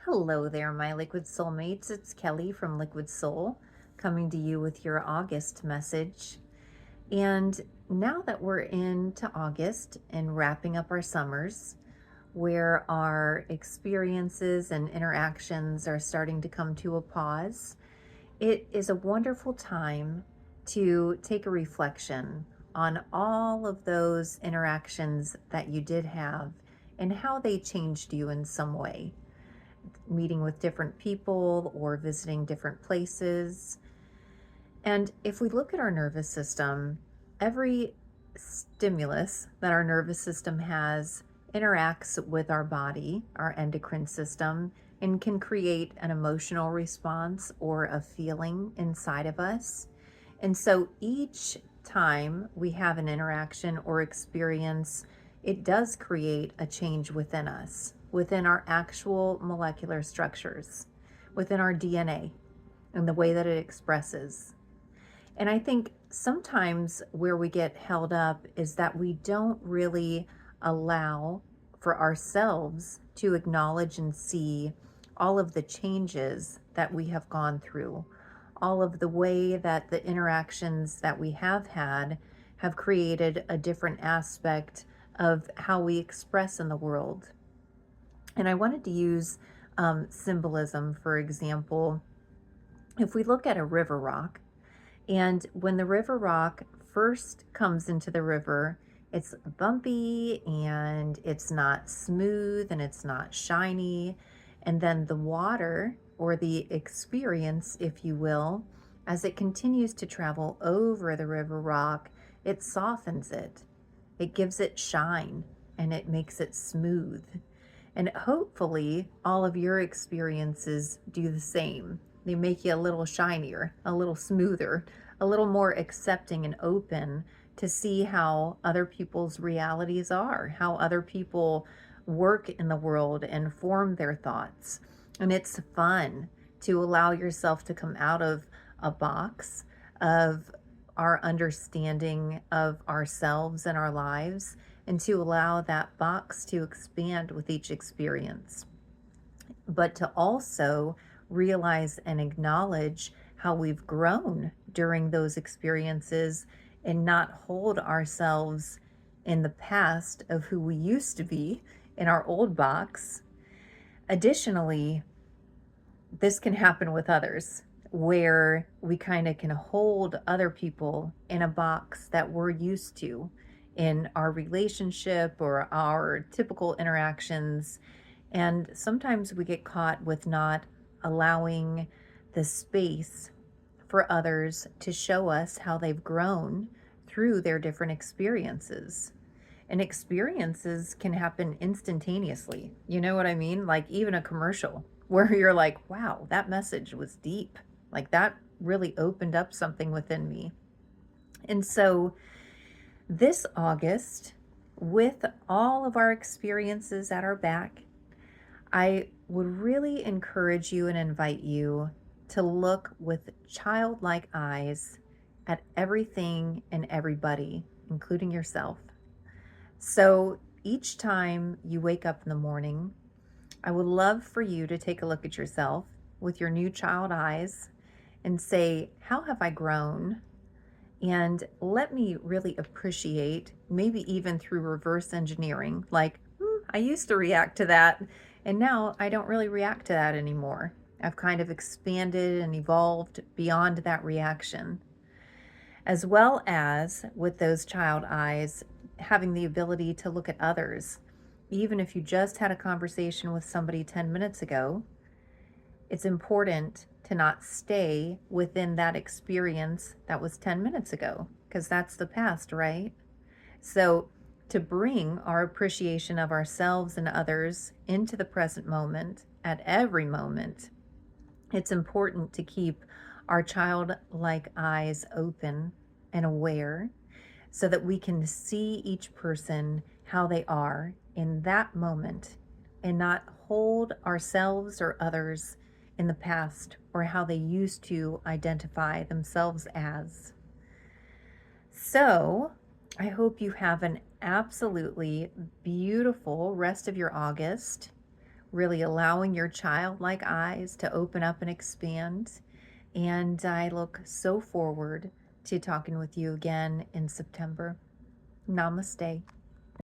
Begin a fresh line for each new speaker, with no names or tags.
Hello there, my liquid soulmates. It's Kelly from Liquid Soul coming to you with your August message. And now that we're into August and wrapping up our summers, where our experiences and interactions are starting to come to a pause, it is a wonderful time to take a reflection on all of those interactions that you did have and how they changed you in some way, meeting with different people or visiting different places. And if we look at our nervous system, every stimulus that our nervous system has interacts with our body, our endocrine system, and can create an emotional response or a feeling inside of us. And so each time we have an interaction or experience, it does create a change within us, within our actual molecular structures, within our DNA, and the way that it expresses. And I think sometimes where we get held up is that we don't really allow for ourselves to acknowledge and see all of the changes that we have gone through, all of the way that the interactions that we have had have created a different aspect of how we express in the world. And I wanted to use symbolism, for example. If we look at a river rock, and when the river rock first comes into the river, it's bumpy and it's not smooth and it's not shiny. And then the water, or the experience, if you will, as it continues to travel over the river rock, it softens it. It gives it shine and it makes it smooth. And hopefully, all of your experiences do the same. They make you a little shinier, a little smoother, a little more accepting and open to see how other people's realities are, how other people work in the world and form their thoughts. And it's fun to allow yourself to come out of a box of our understanding of ourselves and our lives, and to allow that box to expand with each experience, but to also realize and acknowledge how we've grown during those experiences and not hold ourselves in the past of who we used to be in our old box. Additionally, this can happen with others, where we kind of can hold other people in a box that we're used to in our relationship or our typical interactions. And sometimes we get caught with not allowing the space for others to show us how they've grown through their different experiences. And experiences can happen instantaneously. You know what I mean? Like even a commercial where you're like, wow, that message was deep. Like that really opened up something within me. And so this August, with all of our experiences at our back, I would really encourage you and invite you to look with childlike eyes at everything and everybody, including yourself. So each time you wake up in the morning, I would love for you to take a look at yourself with your new child eyes and say, how have I grown? And let me really appreciate, maybe even through reverse engineering, like, I used to react to that, and now I don't really react to that anymore. I've kind of expanded and evolved beyond that reaction. As well as with those child eyes, having the ability to look at others. Even if you just had a conversation with somebody 10 minutes ago, it's important to not stay within that experience that was 10 minutes ago, because that's the past, right? So to bring our appreciation of ourselves and others into the present moment at every moment, it's important to keep our childlike eyes open and aware so that we can see each person how they are in that moment and not hold ourselves or others in the past or how they used to identify themselves as. So I hope you have an absolutely beautiful rest of your August. really allowing your childlike eyes to open up and expand. And I look so forward to talking with you again in September. Namaste.